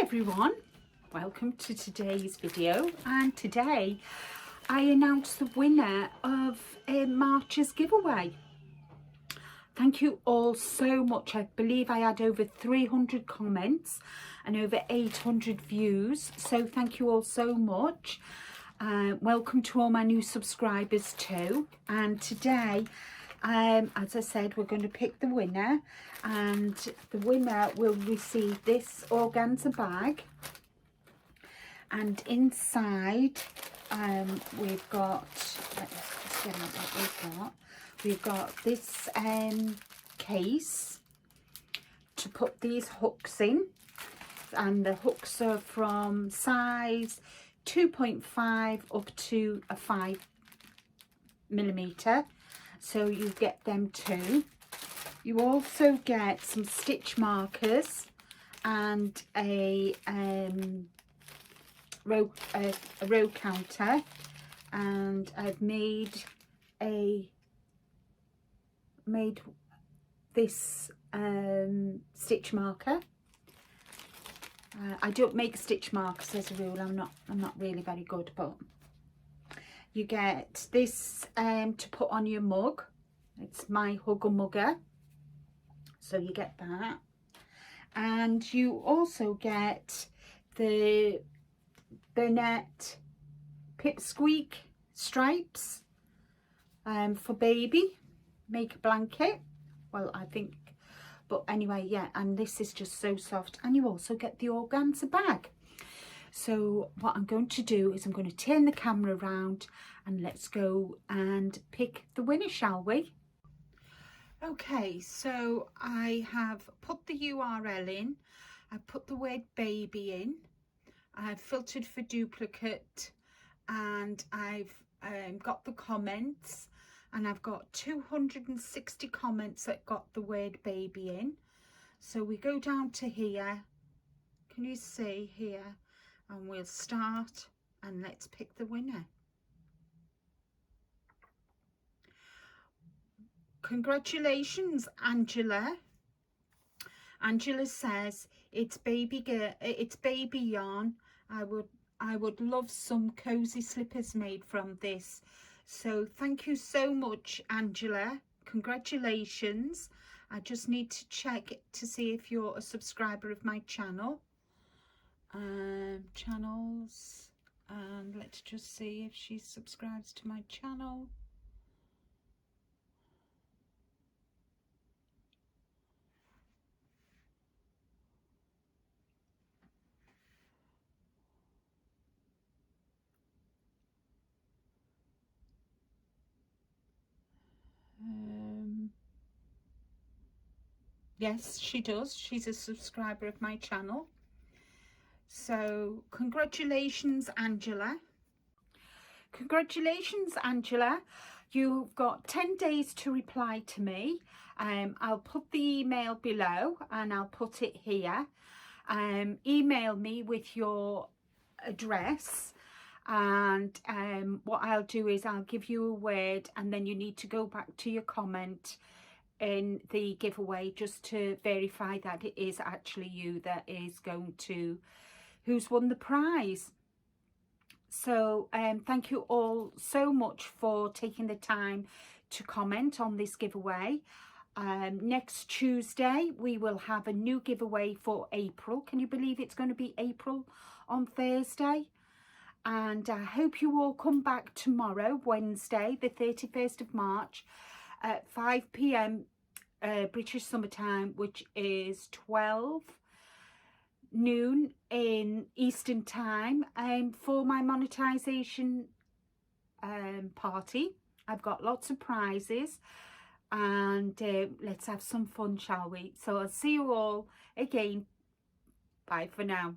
everyone, welcome to today's video, and today I announce the winner of March's giveaway. Thank you all so much. I believe I had over 300 comments and over 800 views, so thank you all so much. Welcome to all my new subscribers too. And today, as I said, we're going to pick the winner, and the winner will receive this organza bag, and inside we've got, let's just get out what we've got this case to put these hooks in, and the hooks are from size 2.5 up to a 5mm, so you get them too. You also get some stitch markers and a row counter, and I've made this stitch marker. I don't make stitch markers as a rule. I'm not really very good, but you get this to put on your mug. It's my Hugger Mugger, so you get that, and you also get the Bernette Pipsqueak stripes for baby. Make a blanket. Well, I think. But anyway, yeah, and this is just so soft. And you also get the organza bag. So what I'm going to do is I'm going to turn the camera around and let's go and pick the winner, shall we? Okay, so I have put the URL in. I've put the word baby in. I've filtered for duplicate, and I've got the comments. And I've got 260 comments that got the word baby in. So we go down to here. Can you see here? And we'll start, and let's pick the winner. Congratulations, Angela. Angela says, it's baby yarn. I would love some cozy slippers made from this. So thank you so much, Angela. Congratulations. I just need to check to see if you're a subscriber of my channel. Channels, and let's just see if she subscribes to my channel. Yes, she does. She's a subscriber of my channel. So congratulations, Angela. Congratulations, Angela. You've got 10 days to reply to me. I'll put the email below and I'll put it here. Email me with your address, and what I'll do is I'll give you a word, and then you need to go back to your comment in the giveaway just to verify that it is actually you that is going to, who's won the prize. So thank you all so much for taking the time to comment on this giveaway. Next Tuesday we will have a new giveaway for April. Can you believe it's going to be April on Thursday? And I hope you all come back tomorrow, Wednesday the 31st of March at 5 p.m. British summertime, which is 12 noon in Eastern time, for my monetization party. I've got lots of prizes, and let's have some fun, shall we? So I'll see you all again. Bye for now.